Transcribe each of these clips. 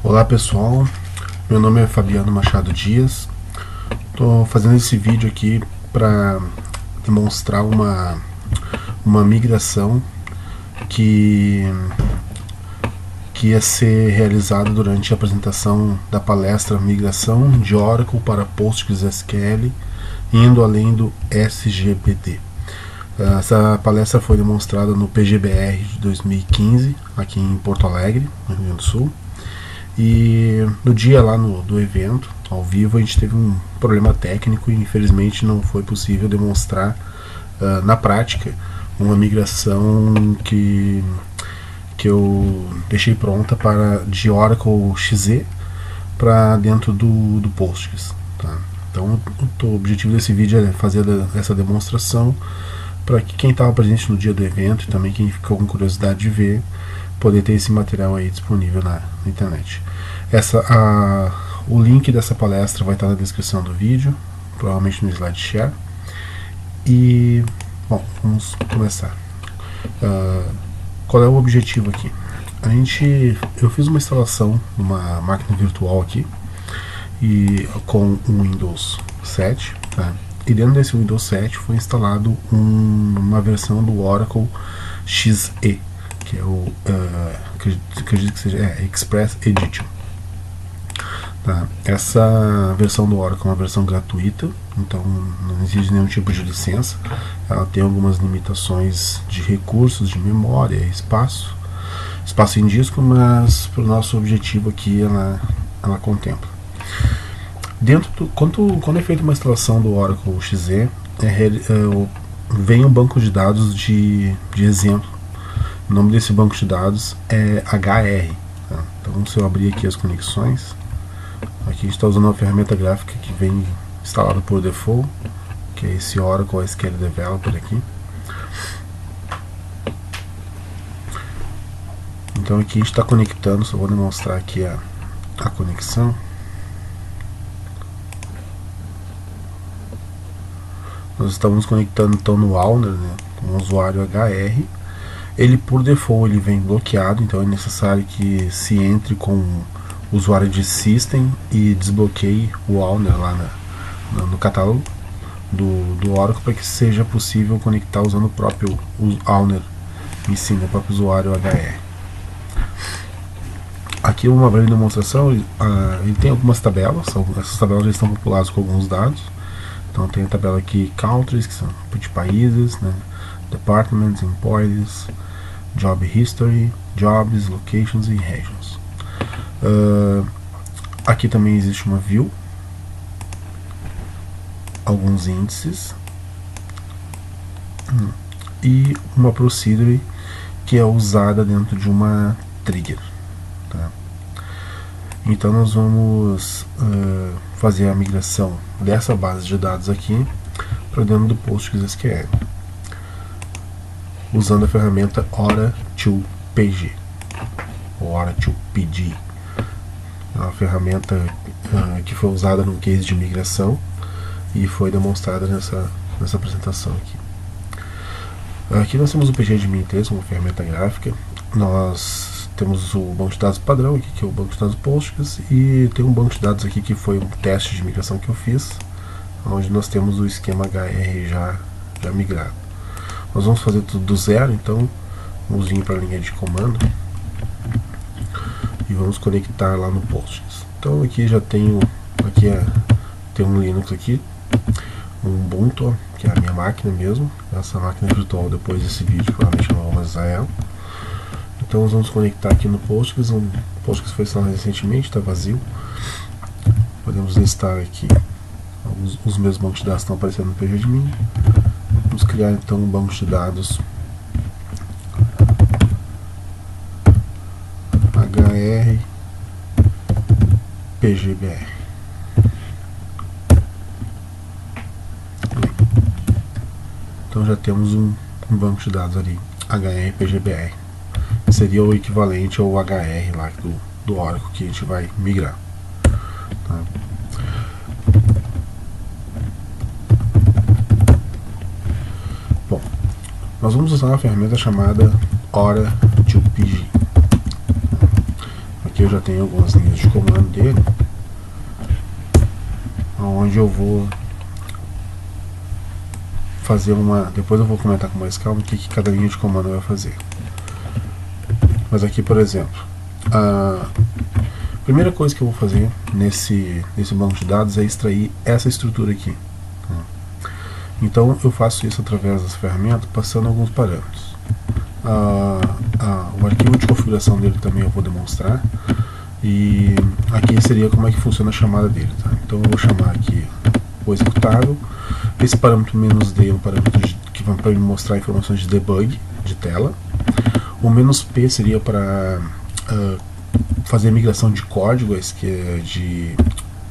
Olá pessoal, meu nome é Fabiano Machado Dias. Estou fazendo esse vídeo aqui para demonstrar uma migração que ia ser realizada durante a apresentação da palestra Migração de Oracle para PostgreSQL, indo além do SGBD. Essa palestra foi demonstrada no PGBR de 2015, aqui em Porto Alegre, no Rio Grande do Sul. E no dia lá do evento, ao vivo, a gente teve um problema técnico e infelizmente não foi possível demonstrar na prática uma migração que eu deixei pronta de Oracle XZ para dentro do Postgres. Tá? Então o objetivo desse vídeo é fazer essa demonstração para que quem estava presente no dia do evento e também quem ficou com curiosidade de ver, poder ter esse material aí disponível na internet. O link dessa palestra vai estar na descrição do vídeo, provavelmente no slide share. E, bom, vamos começar. Qual é o objetivo aqui? Eu fiz uma instalação numa máquina virtual aqui e com o Windows 7, tá? E dentro desse Windows 7 foi instalado uma versão do Oracle XE, que é o acredito que seja Express Edition. Tá. Essa versão do Oracle é uma versão gratuita, então não exige nenhum tipo de licença. Ela tem algumas limitações de recursos, de memória, espaço em disco, mas para o nosso objetivo aqui ela contempla. Quando é feita uma instalação do Oracle XZ, vem um banco de dados de exemplo. O nome desse banco de dados é HR. Tá? Então, se eu abrir aqui as conexões, aqui a gente está usando uma ferramenta gráfica que vem instalada por default, que é esse Oracle SQL Developer aqui. Então aqui a gente está conectando, só vou demonstrar aqui a conexão. Nós estamos conectando então no Owner, né, com o usuário HR. Ele por default ele vem bloqueado, então é necessário que se entre com o usuário de System e desbloqueie o Owner lá no catálogo do Oracle para que seja possível conectar usando o próprio Owner em si, o próprio usuário HR. Aqui uma breve demonstração, ele tem algumas tabelas, essas tabelas já estão populadas com alguns dados. Então tem a tabela aqui Countries, que são de países, né? Departments, Employees, Job History, Jobs, Locations e Regions. Aqui também existe uma View, alguns índices e uma Procedure que é usada dentro de uma Trigger. Tá? Então nós vamos fazer a migração dessa base de dados aqui para dentro do PostgreSQL, usando a ferramenta Ora2PG ou Ora2PG. É uma ferramenta que foi usada no case de migração e foi demonstrada nessa apresentação aqui. Aqui nós temos o PGAdmin3 como ferramenta gráfica. Nós temos o banco de dados padrão aqui, que é o banco de dados Postgres, e tem um banco de dados aqui que foi um teste de migração que eu fiz, onde nós temos o esquema HR já migrado. Nós vamos fazer tudo do zero, então vamos vir para a linha de comando e vamos conectar lá no Postgres. Então aqui já tenho, tem um Linux aqui, um Ubuntu, que é a minha máquina mesmo, essa máquina virtual. Depois desse vídeo provavelmente eu vou usar ela. Então nós vamos conectar aqui no Postgres. O Postgres foi instalado recentemente, está vazio. Podemos listar aqui os meus bancos de dados estão aparecendo no PGAdmin. Vamos criar então um banco de dados HR PGBR. Então já temos um banco de dados ali, HR PGBR. Seria o equivalente ao HR lá do Oracle que a gente vai migrar. Tá? Bom, nós vamos usar uma ferramenta chamada Ora2PG. Aqui eu já tenho algumas linhas de comando dele, onde eu vou fazer uma... Depois eu vou comentar com mais calma o que cada linha de comando vai fazer. Mas aqui, por exemplo, a primeira coisa que eu vou fazer nesse banco de dados é extrair essa estrutura aqui. Então eu faço isso através dessa ferramenta, passando alguns parâmetros. O arquivo de configuração dele também eu vou demonstrar. E aqui seria como é que funciona a chamada dele. Tá? Então eu vou chamar aqui o executável. Esse parâmetro "-d" é um parâmetro que vai para me mostrar informações de debug de tela. O "-p" seria para fazer a migração de código de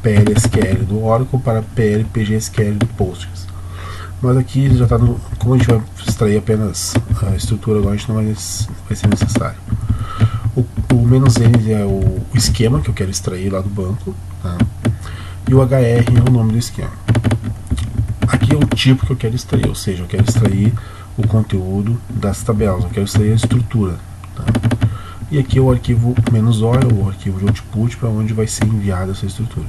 PL/SQL do Oracle para PL/PG/SQL do Postgres. Mas aqui já está como a gente vai extrair apenas a estrutura, agora a gente não vai ser necessário. O "-n" é o esquema que eu quero extrair lá do banco, tá? E o "hr" é o nome do esquema. Aqui é o tipo que eu quero extrair, ou seja, eu quero extrair o conteúdo das tabelas, eu quero extrair a estrutura, tá? E aqui é o arquivo "-o", é o arquivo de output para onde vai ser enviada essa estrutura.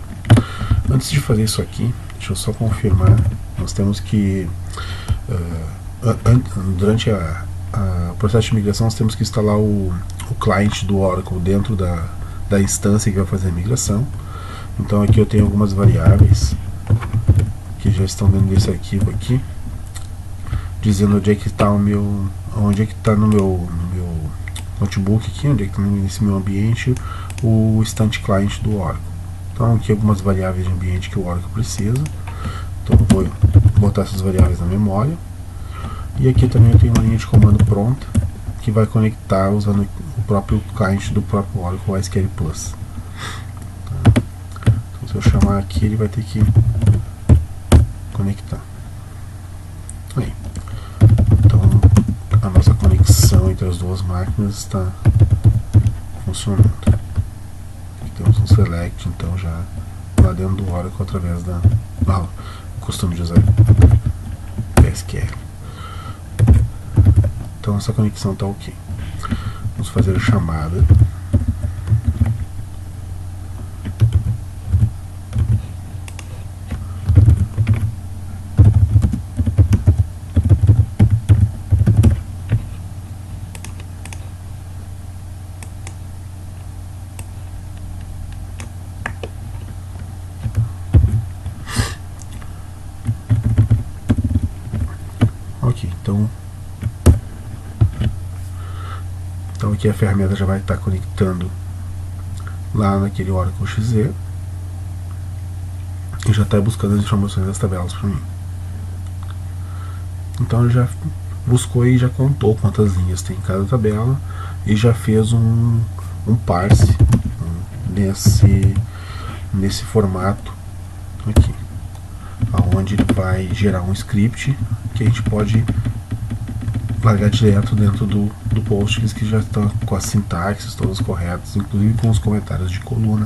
Antes de fazer isso aqui, deixa eu só confirmar, nós temos que, durante o processo de migração, nós temos que instalar o client do Oracle dentro da instância que vai fazer a migração. Então aqui eu tenho algumas variáveis que já estão dentro desse arquivo aqui, dizendo onde é que está no meu notebook aqui, onde é que está nesse meu ambiente o instante client do Oracle. Então aqui algumas variáveis de ambiente que o Oracle precisa. Então eu vou botar essas variáveis na memória. E aqui também eu tenho uma linha de comando pronta que vai conectar usando o próprio client do próprio Oracle, o SQL Plus. Então se eu chamar aqui, ele vai ter que conectar. Aí. Então a nossa conexão entre as duas máquinas está funcionando. Aqui temos um select, então já lá dentro do Oracle através da costume de usar SQL. Então essa conexão está ok. Vamos fazer a chamada. Ok, então aqui a ferramenta já vai estar conectando lá naquele Oracle XZ e já está buscando as informações das tabelas para mim. Então ele já buscou e já contou quantas linhas tem em cada tabela e já fez um parse nesse formato aqui, onde ele vai gerar um script que a gente pode largar direto dentro do Postgres, que já está com as sintaxes todas corretas, inclusive com os comentários de coluna.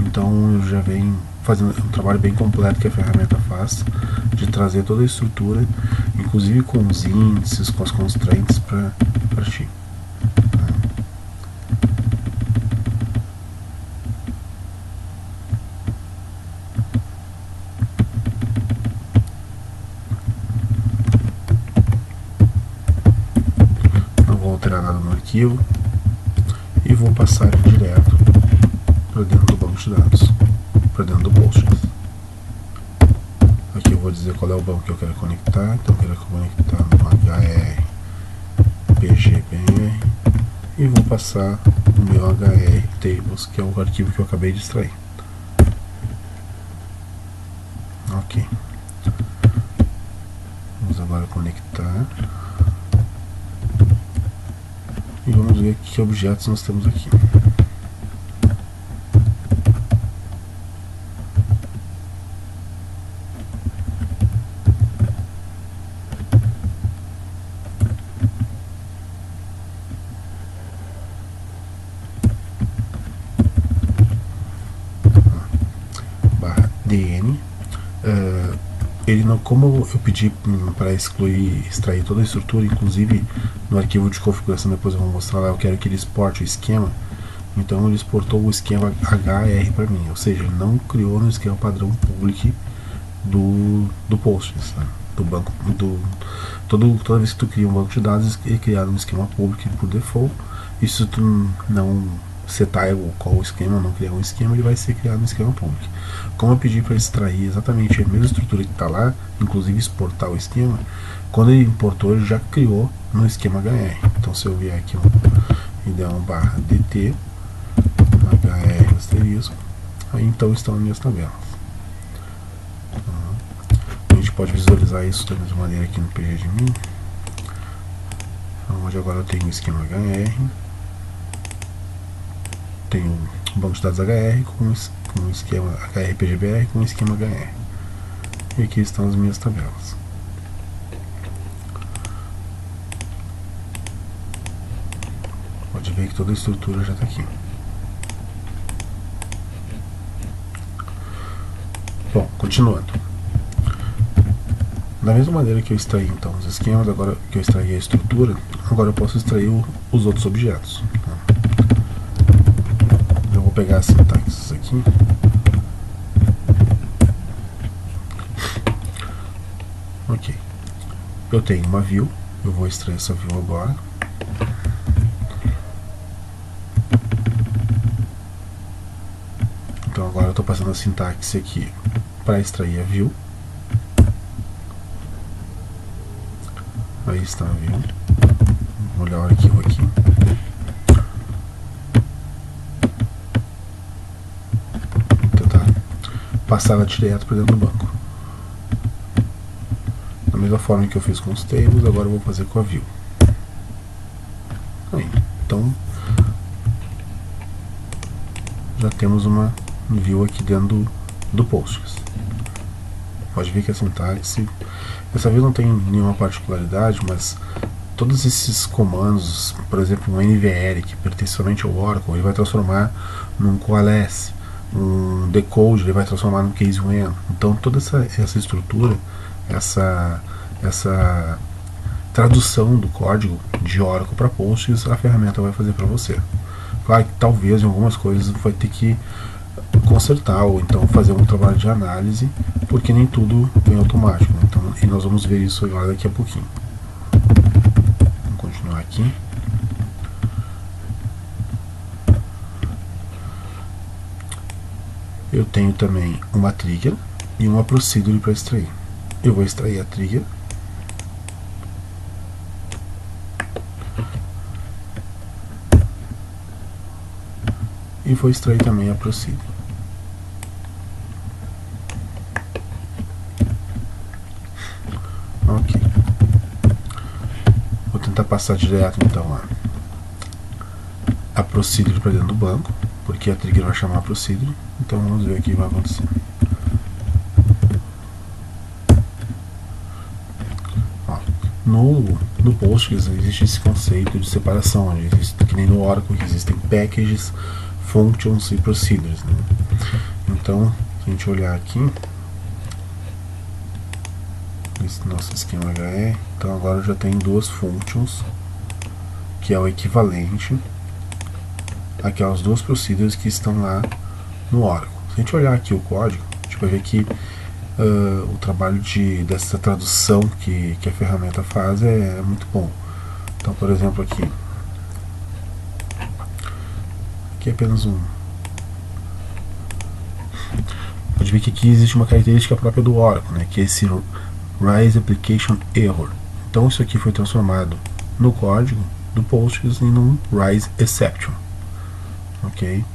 Então já vem fazendo um trabalho bem completo que a ferramenta faz, de trazer toda a estrutura, inclusive com os índices, com as constraints para ti. Nada no arquivo e vou passar ele direto para dentro do banco de dados, para dentro do Postgres. Aqui eu vou dizer qual é o banco que eu quero conectar. Então eu quero conectar no HR PGBR e vou passar o meu HR Tables, que é o arquivo que eu acabei de extrair. Ok, vamos agora conectar. E vamos ver que objetos nós temos aqui. .dn. Ele não, como eu pedi para extrair toda a estrutura, inclusive no arquivo de configuração, depois eu vou mostrar lá, eu quero que ele exporte o esquema. Então ele exportou o esquema HR para mim, ou seja, ele não criou no esquema padrão public do Postgres, tá? Do banco, toda vez que tu cria um banco de dados, ele é criado no esquema public por default. E se tu não setar qual o esquema, não criar um esquema, ele vai ser criado no esquema public. Como eu pedi para extrair exatamente a mesma estrutura que está lá, inclusive exportar o esquema, quando ele importou, ele já criou no esquema HR. Então se eu vier aqui e der um /dt HR asterisco, aí então estão as minhas tabelas. A gente pode visualizar isso da mesma maneira aqui no PGAdmin, onde agora eu tenho o esquema HR, tenho um banco de dados HR com o esquema HR-PGBR com o esquema HR. E aqui estão as minhas tabelas. Pode ver que toda a estrutura já está aqui. Bom, continuando. Da mesma maneira que eu extraí então os esquemas, agora que eu extraí a estrutura, agora eu posso extrair os outros objetos. Eu vou pegar as sintaxes aqui. Ok. Eu tenho uma view, eu vou extrair essa view agora. Então agora eu estou passando a sintaxe aqui para extrair a view. Aí está a view. Vou olhar o arquivo aqui. Vou tentar passar ela direto para dentro do banco. Da mesma forma que eu fiz com os tables, agora eu vou fazer com a view. Aí, então já temos uma view aqui dentro do Postgres. Pode ver que a sintaxe, essa view não tem nenhuma particularidade, mas todos esses comandos, por exemplo, um NVR que pertence somente ao Oracle, ele vai transformar num coalesce, um decode ele vai transformar num case when. Então toda essa estrutura, essa tradução do código de Oracle para Postgres, a ferramenta vai fazer para você. Claro que talvez em algumas coisas vai ter que consertar ou então fazer um trabalho de análise, porque nem tudo vem automático, né? Então, e nós vamos ver isso agora daqui a pouquinho. Vamos continuar aqui. Eu tenho também uma trigger e uma procedure para extrair. Eu vou extrair a trigger. E vou extrair também a procedure. Ok. Vou tentar passar direto então a procedure para dentro do banco, porque a trigger vai chamar a procedure. Então vamos ver o que vai acontecer. No Postgres existe esse conceito de separação, existe, que nem no Oracle, que existem packages, functions e procedures, né? Então, se a gente olhar aqui, esse nosso esquema HR, então agora já tem duas functions, que é o equivalente àquelas duas procedures que estão lá no Oracle. Se a gente olhar aqui o código, a gente vai ver que o trabalho dessa tradução que a ferramenta faz é muito bom. Então, por exemplo, aqui é apenas pode ver que aqui existe uma característica própria do Oracle, né, que é esse Rise Application Error. Então isso aqui foi transformado no código do Postgres em um Rise Exception. Ok?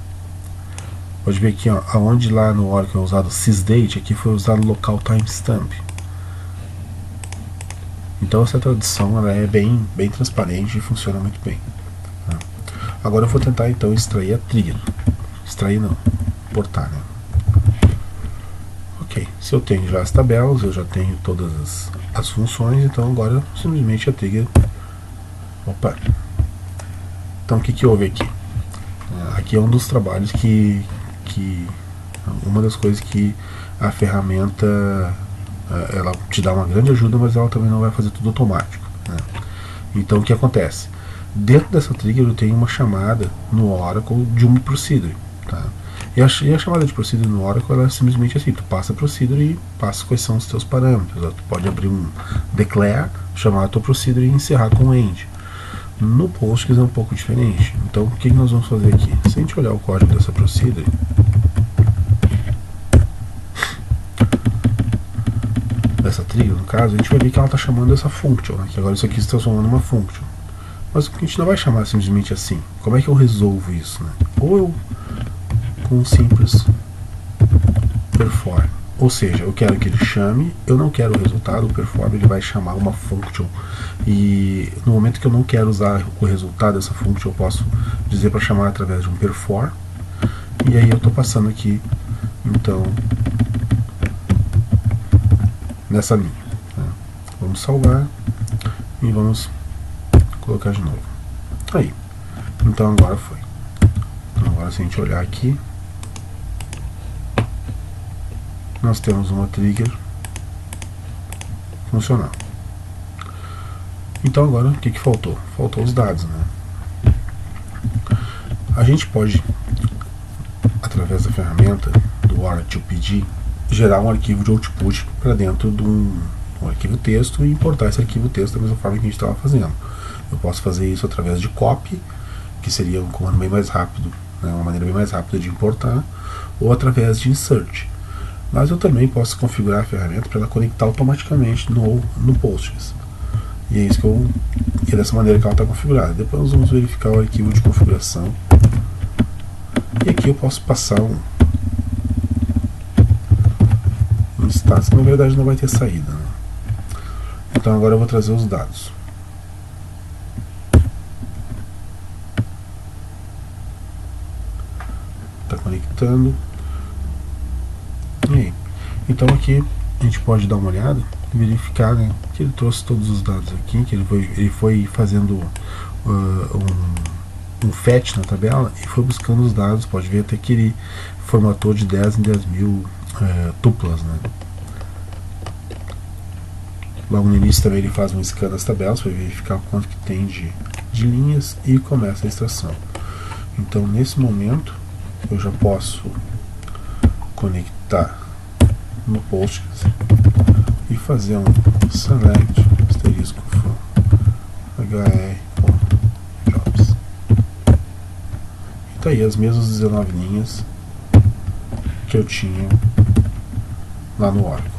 Pode ver aqui, ó, onde lá no Oracle é usado sysdate, aqui foi usado local timestamp. Então essa tradução ela é bem transparente e funciona muito bem. Tá? Agora eu vou tentar então extrair a trigger. Extrair não, importar, né? Ok, se eu tenho já as tabelas, eu já tenho todas as funções, então agora simplesmente a trigger. Opa! Então o que houve aqui? Aqui é um dos trabalhos que uma das coisas que a ferramenta ela te dá uma grande ajuda, mas ela também não vai fazer tudo automático, né? Então o que acontece? dentro dessa trigger eu tenho uma chamada no Oracle de uma procedure, tá? E a chamada de procedure no Oracle ela é simplesmente assim, tu passa a procedure e passa quais são os teus parâmetros. Tu pode abrir um declare, chamar a tua procedure e encerrar com um end. No Postgres é um pouco diferente. Então o que nós vamos fazer aqui? Se a gente olhar o código dessa procedure, dessa trigger no caso, a gente vai ver que ela está chamando essa function, né? Que agora isso aqui se transformando numa function. Mas a gente não vai chamar simplesmente assim. Como é que eu resolvo isso, né? Ou eu com um simples perform, ou seja, eu quero que ele chame, eu não quero o resultado, o perform ele vai chamar uma function, e no momento que eu não quero usar o resultado dessa function, eu posso dizer para chamar através de um perform, e aí eu estou passando aqui, então, nessa linha, né? Vamos salvar e vamos colocar de novo. Aí, então agora foi. Então agora se a gente olhar aqui, nós temos uma trigger funcional. Então agora o que faltou? Faltou os dados, né? A gente pode, através da ferramenta do Oracle2PD, gerar um arquivo de output para dentro de um arquivo texto e importar esse arquivo texto da mesma forma que a gente estava fazendo. Eu posso fazer isso através de copy, que seria um comando bem mais rápido, né, uma maneira bem mais rápida de importar, ou através de insert. Mas eu também posso configurar a ferramenta para ela conectar automaticamente no Postgres. E é isso que é dessa maneira que ela está configurada. Depois nós vamos verificar o arquivo de configuração. E aqui eu posso passar um status, que na verdade não vai ter saída, né? Então agora eu vou trazer os dados. Está conectando. E aí? Então aqui a gente pode dar uma olhada e verificar, né, que ele trouxe todos os dados aqui, que ele foi fazendo um fetch na tabela e foi buscando os dados. Pode ver até que ele formatou de 10 em 10 mil tuplas, né? Logo no início também ele faz um scan das tabelas para verificar quanto que tem de linhas e começa a extração. Então nesse momento eu já posso conectar no Postgres e fazer um select asterisco from hr.jobs. E tá aí as mesmas 19 linhas que eu tinha lá no Oracle.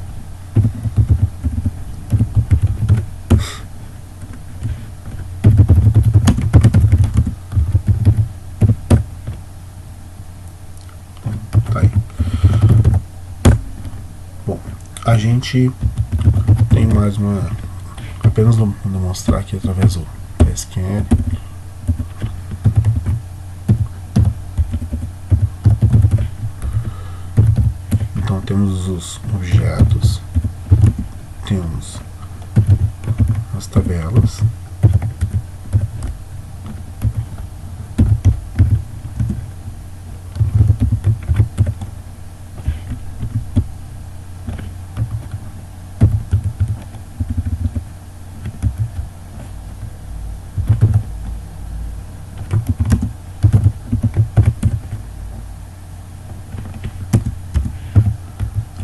A gente tem mais uma, apenas vou demonstrar aqui através do SQL. Então temos os objetos, temos as tabelas,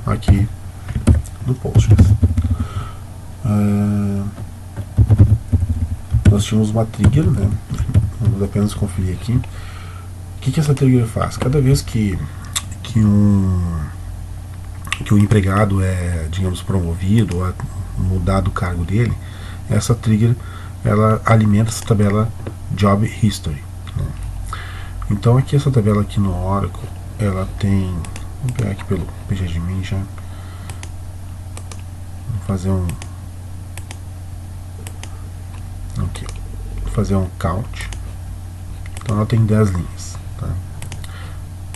aqui no Postgres. Nós tínhamos uma trigger, né? Vamos apenas conferir aqui. O que essa trigger faz? Cada vez que o empregado é, digamos, promovido ou mudado o cargo dele, essa trigger ela alimenta essa tabela Job History, né? Então aqui essa tabela aqui no Oracle, ela tem, vamos pegar aqui pelo pgadmin já, vou fazer um count. Então ela tem 10 linhas, tá?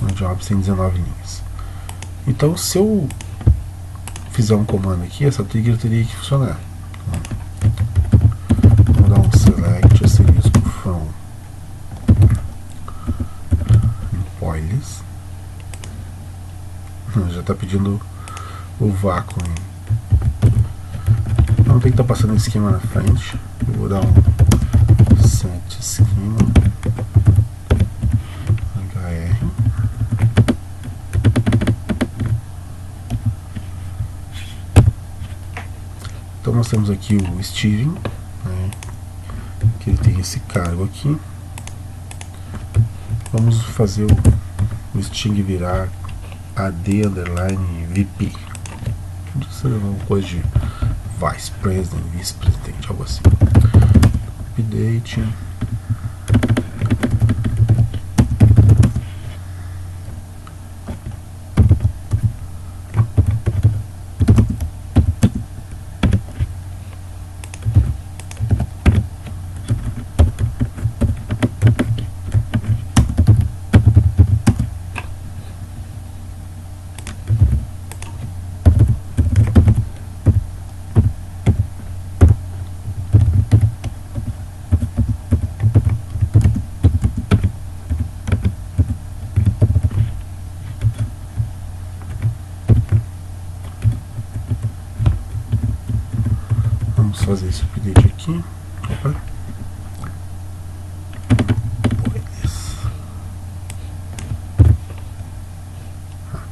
No Jobs tem 19 linhas. Então se eu fizer um comando aqui, essa trigger teria que funcionar. Vou dar um select asterisco from employees. Já está pedindo o vácuo. Então tem que estar passando o esquema na frente. Eu vou dar um set schema hr. Então nós temos aqui o steering, né, que ele tem esse cargo aqui. Vamos fazer o string virar AD underline VP. Seria uma coisa de Vice President, vice-presidente, algo assim. Update. Vamos fazer esse update aqui. Opa.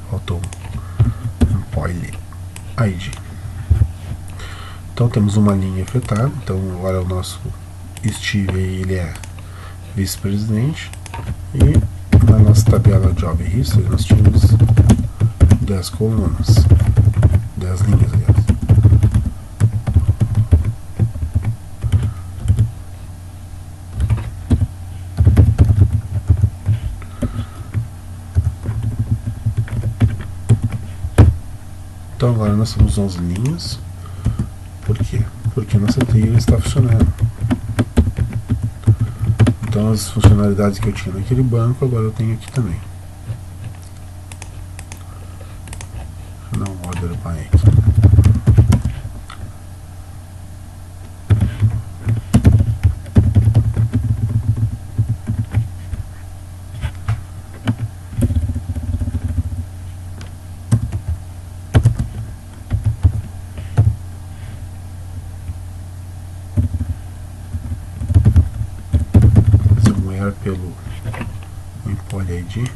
Faltou um employee ID. Então temos uma linha afetada. Então agora o nosso Steve, ele é vice-presidente. E na nossa tabela Job History nós tínhamos 10 colunas, 10 linhas, aliás. Então agora nós temos 11 linhas. Por quê? Porque nossa trilha está funcionando. Então as funcionalidades que eu tinha naquele banco, agora eu tenho aqui também. Não order by aqui. Pelo employee ID.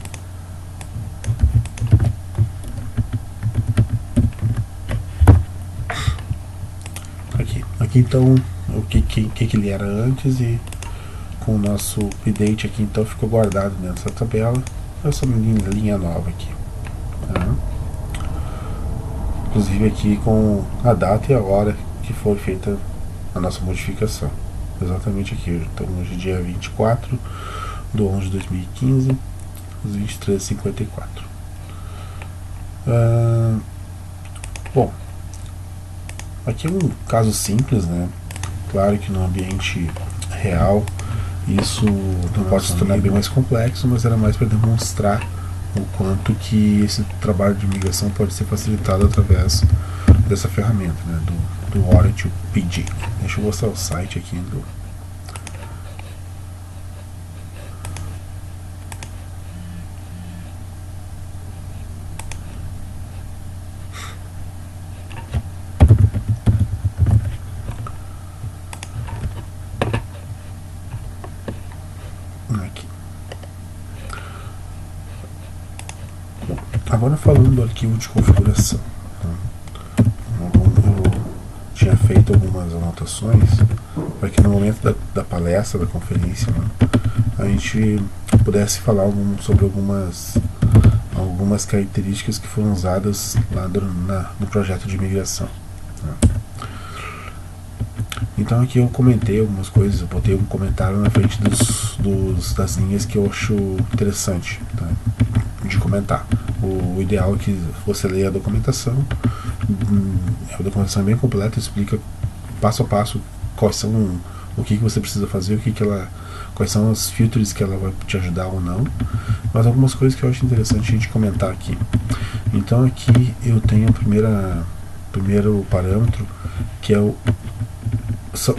Aqui então o que ele era antes, e com o nosso update aqui então ficou guardado dentro dessa tabela essa linha nova aqui, tá? Inclusive aqui com a data e a hora que foi feita a nossa modificação. Exatamente aqui. Então hoje é dia 24 de 11 de 2015, às 23h54. Bom, aqui é um caso simples, né? Claro que no ambiente real isso não pode se tornar bem mais complexo, mas era mais para demonstrar o quanto que esse trabalho de migração pode ser facilitado através dessa ferramenta, né? Do Oracle PD. Deixa eu mostrar o site aqui do aqui. Bom, agora falando do arquivo de configuração, tinha feito algumas anotações para que no momento da palestra, da conferência, né, a gente pudesse falar sobre algumas características que foram usadas lá no projeto de migração, né. Então aqui eu comentei algumas coisas, eu botei um comentário na frente das linhas que eu acho interessante, tá, de comentar. O ideal é que você leia a documentação. A documentação é bem completa, explica passo a passo quais são, o que você precisa fazer, quais são os filtros que ela vai te ajudar ou não, mas algumas coisas que eu acho interessante a gente comentar aqui. Então aqui eu tenho o primeiro parâmetro, que é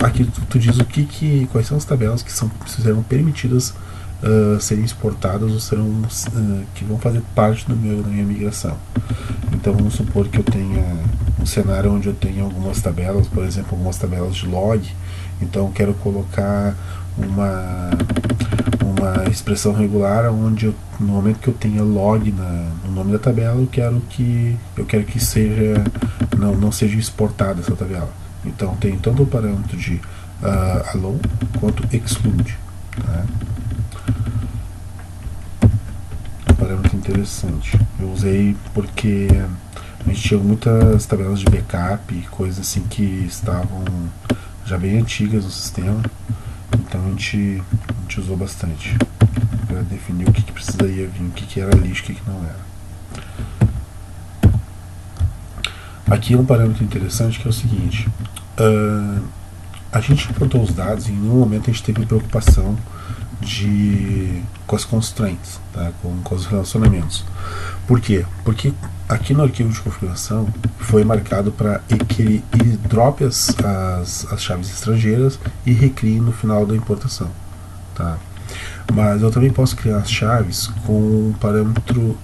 aqui tu diz quais são as tabelas que serão permitidas serem exportadas ou que vão fazer parte da minha migração. Então vamos supor que eu tenha um cenário onde eu tenho algumas tabelas, por exemplo, algumas tabelas de log, Então eu quero colocar uma expressão regular onde no momento que eu tenha log no nome da tabela, eu quero que seja não seja exportada essa tabela. Então tem tanto o parâmetro de allow quanto exclude, tá? Um parâmetro interessante. Eu usei porque a gente tinha muitas tabelas de backup e coisas assim que estavam já bem antigas no sistema, então a gente usou bastante para definir o que precisaria vir, o que era lixo e o que não era. Aqui é um parâmetro interessante que é o seguinte: a gente importou os dados e em nenhum momento a gente teve preocupação com as constraints, tá? com os relacionamentos. Por quê? Porque aqui no arquivo de configuração foi marcado para que ele drope as chaves estrangeiras e recrie no final da importação, tá? Mas eu também posso criar as chaves com um parâmetro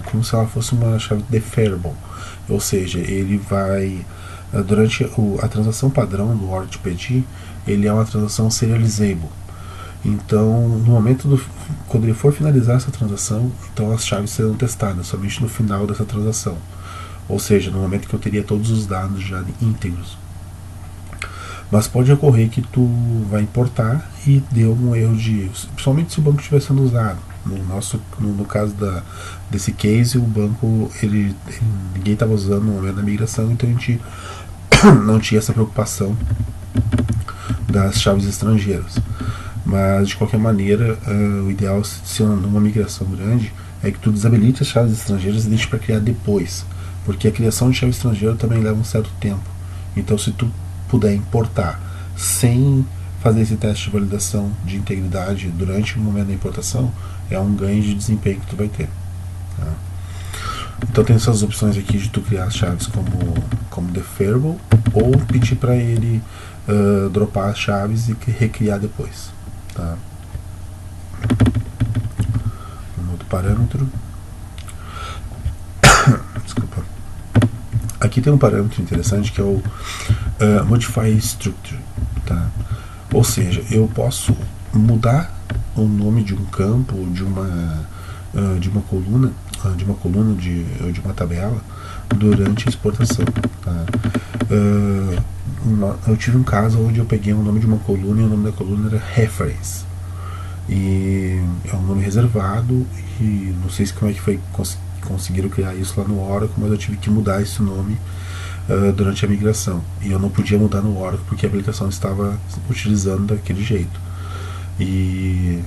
como se ela fosse uma chave deferrable, ou seja, ele vai durante a transação padrão do ORDPG, ele é uma transação serializable. Então, no momento quando ele for finalizar essa transação, então as chaves serão testadas somente no final dessa transação, ou seja, no momento que eu teria todos os dados já íntegros. Mas pode ocorrer que tu vai importar e deu um erro principalmente se o banco estiver sendo usado. No caso desse case, o banco ninguém estava usando no momento da migração, então a gente não tinha essa preocupação das chaves estrangeiras. Mas de qualquer maneira, o ideal, se numa migração grande, é que tu desabilite as chaves estrangeiras e deixe para criar depois, porque a criação de chave estrangeira também leva um certo tempo. Então, se tu puder importar sem fazer esse teste de validação de integridade durante o momento da importação, é um ganho de desempenho que tu vai ter, tá? Então tem essas opções aqui de tu criar as chaves como deferrable ou pedir para ele dropar as chaves e recriar depois, tá? Um outro parâmetro. Desculpa. Aqui tem um parâmetro interessante que é o Modify Structure, tá? Ou seja, eu posso mudar o nome de um campo, de uma coluna, de uma tabela durante a exportação, tá? Eu tive um caso onde eu peguei o nome de uma coluna e o nome da coluna era reference, e é um nome reservado, e não sei como é que foi conseguiram criar isso lá no Oracle, mas eu tive que mudar esse nome durante a migração, e eu não podia mudar no Oracle porque a aplicação estava utilizando daquele jeito. E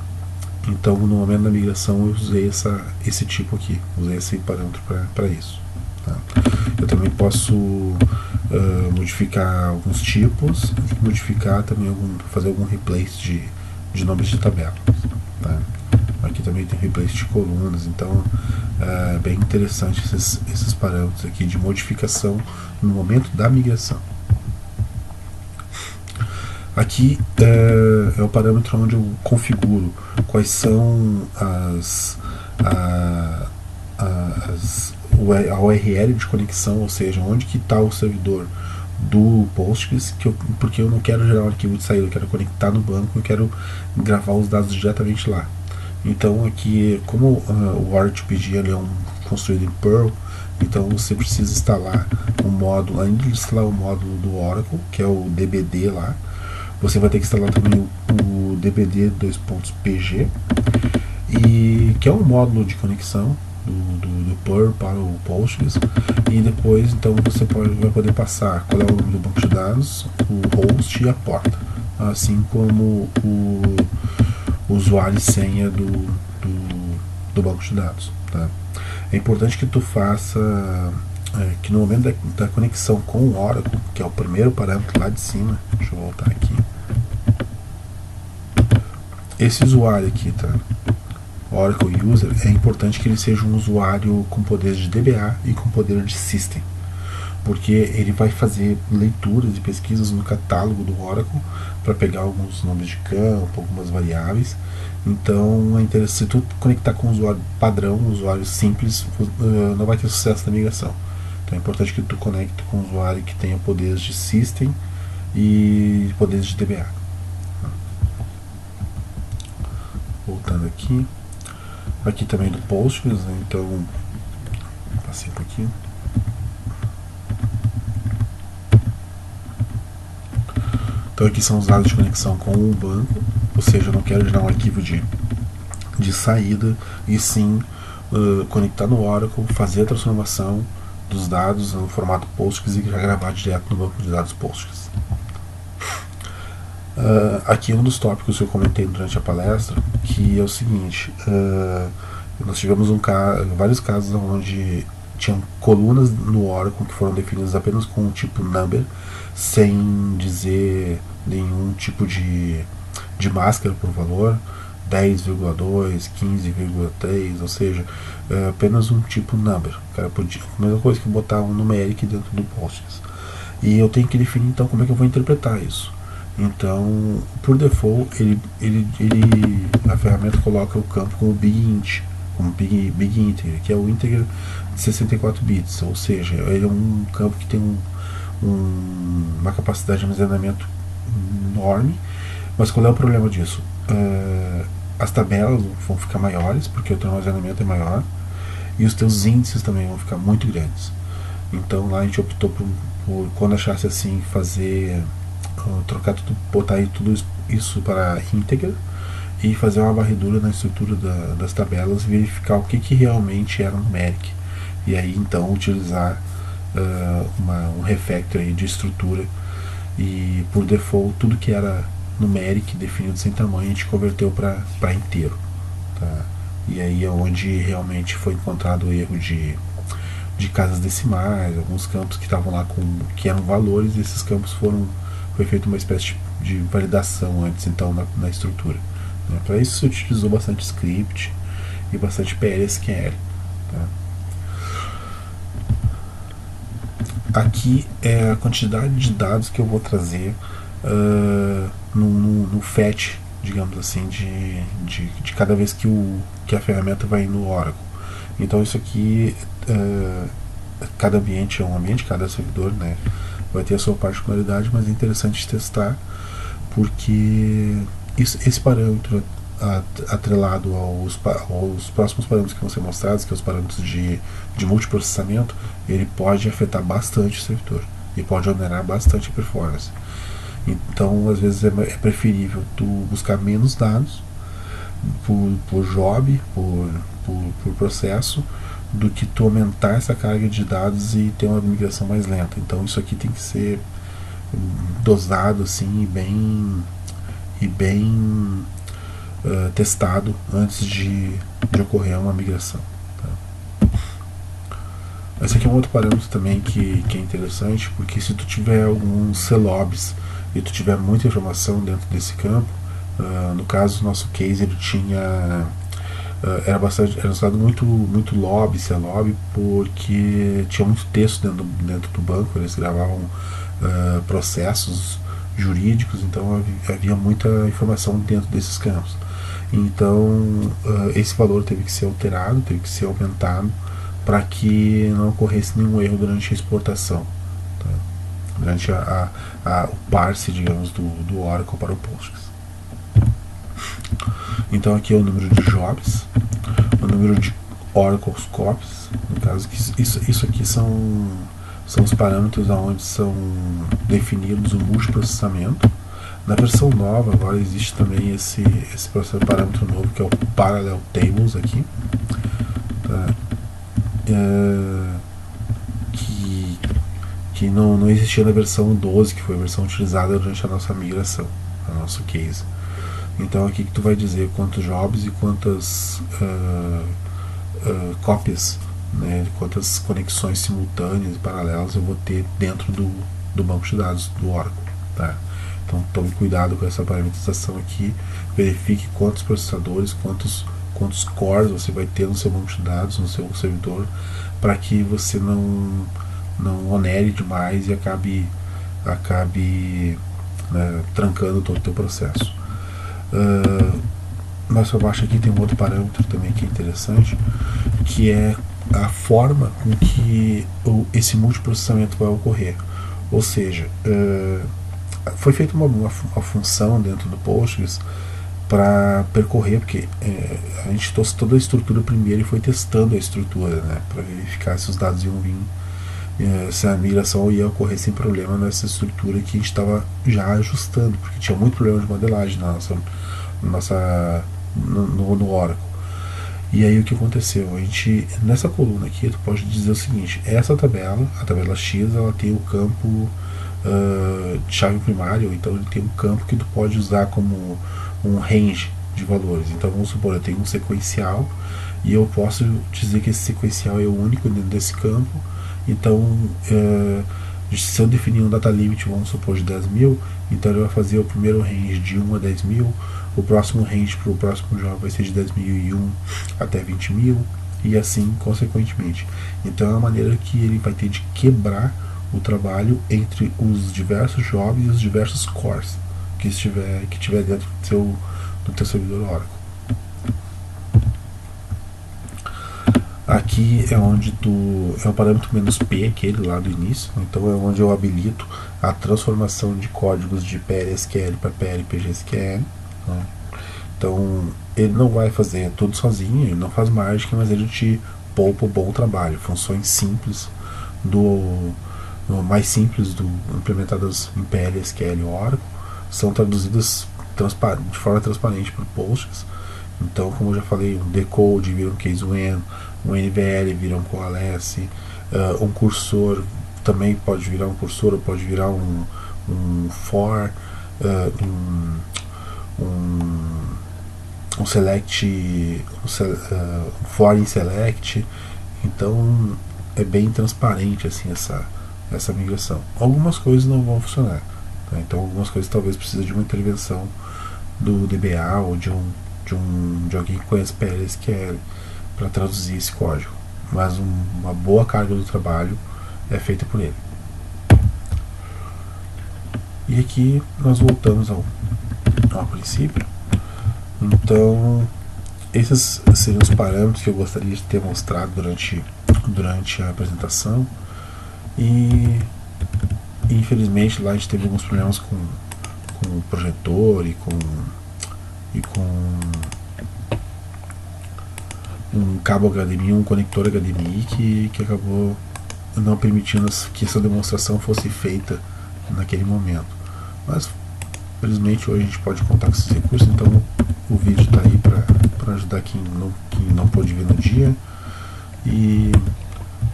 então no momento da migração eu usei esse tipo aqui, usei esse parâmetro para isso, tá? Eu também posso modificar alguns tipos, modificar também fazer algum replace de nomes de tabelas, tá? Aqui também tem replace de colunas, então é bem interessante esses parâmetros aqui de modificação no momento da migração. Aqui é o parâmetro onde eu configuro quais são a URL de conexão, ou seja, onde que está o servidor do Postgres, porque eu não quero gerar um arquivo de saída, eu quero conectar no banco, eu quero gravar os dados diretamente lá. Então aqui, como o ORDPG ele é construído em Perl, então você precisa instalar um módulo, além de instalar o módulo do Oracle, que é o DBD lá, você vai ter que instalar também o DBD::PG, e que é um módulo de conexão do Perl para o Postgres, e depois então você vai poder passar qual é o nome do banco de dados, o host e a porta, assim como o usuário e senha do banco de dados, tá? É importante que tu faça que no momento da conexão com o Oracle, que é o primeiro parâmetro lá de cima, deixa eu voltar aqui, esse usuário aqui, tá? Oracle User, é importante que ele seja um usuário com poder de DBA e com poder de System, porque ele vai fazer leituras e pesquisas no catálogo do Oracle para pegar alguns nomes de campo, algumas variáveis. Então é interessante, se tu conectar com um usuário padrão, um usuário simples, não vai ter sucesso na migração. Então é importante que tu conecte com um usuário que tenha poderes de System e poderes de DBA. Voltando aqui. Aqui também do Postgres, né? Então passei um pouquinho. Então aqui são os dados de conexão com o banco, ou seja, eu não quero gerar um arquivo de saída, e sim conectar no Oracle, fazer a transformação dos dados no formato Postgres e já gravar direto no banco de dados Postgres. Aqui um dos tópicos que eu comentei durante a palestra, que é o seguinte, nós tivemos vários casos onde tinham colunas no Oracle que foram definidas apenas com o tipo number, sem dizer nenhum tipo de máscara por valor, 10,2, 15,3, ou seja, apenas um tipo number. O cara podia, a mesma coisa que botar um numeric dentro do Postgres. E eu tenho que definir então como é que eu vou interpretar isso. Então, por default, a ferramenta coloca o campo como big int, como big integer, que é o integer de 64 bits, ou seja, ele é um campo que tem uma capacidade de armazenamento enorme. Mas qual é o problema disso? As tabelas vão ficar maiores, porque o teu armazenamento é maior, e os teus índices também vão ficar muito grandes. Então lá a gente optou por quando achasse assim, trocar tudo, botar tudo isso para integer e fazer uma varredura na estrutura das tabelas, verificar o que realmente era numeric, e aí então utilizar um refactor aí de estrutura, e por default tudo que era numeric definido sem tamanho a gente converteu para inteiro, tá? E aí é onde realmente foi encontrado o erro de casas decimais, alguns campos que estavam lá que eram valores, e esses campos foi feita uma espécie de validação antes então na estrutura, né? Para isso se utilizou bastante script e bastante PLSQL, tá? Aqui é a quantidade de dados que eu vou trazer no fetch, digamos assim, de cada vez que a ferramenta vai no Oracle. Então isso aqui, cada ambiente é um ambiente, cada servidor, né, vai ter a sua particularidade, mas é interessante testar, porque esse parâmetro atrelado aos próximos parâmetros que vão ser mostrados, que são os parâmetros de multiprocessamento, ele pode afetar bastante o servidor e pode onerar bastante a performance. Então às vezes é preferível tu buscar menos dados por job, por processo, do que tu aumentar essa carga de dados e ter uma migração mais lenta. Então isso aqui tem que ser dosado assim, e bem testado antes de ocorrer uma migração, tá? Esse aqui é um outro parâmetro também que é interessante, porque se tu tiver alguns CLOBs e tu tiver muita informação dentro desse campo, no caso, nosso case, ele tinha era usado muito lobby, CLOB, porque tinha muito texto dentro do banco, eles gravavam processos jurídicos, então havia muita informação dentro desses campos. Então esse valor teve que ser alterado, teve que ser aumentado, para que não ocorresse nenhum erro durante a exportação, tá? Durante o parse, digamos, do Oracle para o Postgres. Então aqui é o número de jobs, o número de Oracle scopes, no caso que isso aqui são os parâmetros onde são definidos o multiprocessamento. Na versão nova agora existe também esse parâmetro novo, que é o Parallel Tables aqui, tá? Que não existia na versão 12, que foi a versão utilizada durante a nossa migração, a nosso case. Então aqui que tu vai dizer quantos jobs e quantas cópias, né, quantas conexões simultâneas e paralelas eu vou ter dentro do banco de dados do Oracle, tá? Então tome cuidado com essa parametrização aqui, verifique quantos processadores, quantos cores você vai ter no seu banco de dados, no seu servidor, para que você não onere demais e acabe né, trancando todo o teu processo. Mais para baixo aqui tem um outro parâmetro também que é interessante, que é a forma com que esse multiprocessamento vai ocorrer. Ou seja, foi feita uma função dentro do Postgres para percorrer, porque a gente trouxe toda a estrutura primeiro e foi testando a estrutura, né, para verificar se os dados iam vir, se a migração ia ocorrer sem problema nessa estrutura que a gente estava já ajustando, porque tinha muito problema de modelagem no Oracle. E aí o que aconteceu? A gente, nessa coluna aqui, tu pode dizer o seguinte: essa tabela, a tabela X, ela tem o campo de chave primária, ou então ele tem um campo que tu pode usar como um range de valores. Então vamos supor, eu tenho um sequencial e eu posso dizer que esse sequencial é o único dentro desse campo. Então se eu definir um data limit, vamos supor, de 10.000, então ele vai fazer o primeiro range de 1 a 10.000, o próximo range para o próximo jogo vai ser de 10.001 até 20.000 e assim consequentemente. Então é uma maneira que ele vai ter de quebrar o trabalho entre os diversos jobs e os diversos cores que tiver dentro do teu servidor Oracle. Aqui é onde é o parâmetro "-p", aquele lá do início, então é onde eu habilito a transformação de códigos de PLSQL para PL/PGSQL, né? Então ele não vai fazer tudo sozinho, ele não faz mágica, mas ele te poupa o bom trabalho. Funções simples mais simples implementadas em PLSQL ou Oracle são traduzidas de forma transparente para o Postgres. Então, como eu já falei, um decode vira um case when, um NVL vira um coalesce, um cursor também pode virar um cursor, ou pode virar um for, um select, for in select. Então é bem transparente assim essa migração. Algumas coisas não vão funcionar, tá? Então algumas coisas talvez precise de uma intervenção do DBA ou de alguém que conhece PLSQL para traduzir esse código, mas uma boa carga do trabalho é feita por ele. E aqui nós voltamos ao princípio. Então esses seriam os parâmetros que eu gostaria de ter mostrado durante a apresentação. E infelizmente lá a gente teve alguns problemas com o projetor e com um cabo HDMI, um conector HDMI que acabou não permitindo que essa demonstração fosse feita naquele momento. Mas felizmente hoje a gente pode contar com esses recursos, então o vídeo está aí para ajudar quem não pôde ver no dia. E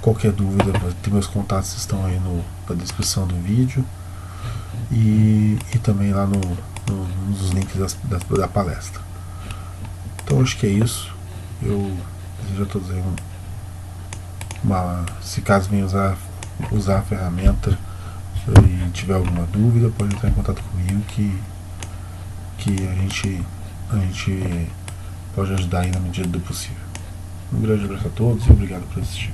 qualquer dúvida, meus contatos estão aí na descrição do vídeo e também lá nos links da palestra. Então acho que é isso. Eu desejo a todos aí se caso venha usar a ferramenta e tiver alguma dúvida, pode entrar em contato comigo que a gente pode ajudar aí na medida do possível. Um grande abraço a todos e obrigado por assistir.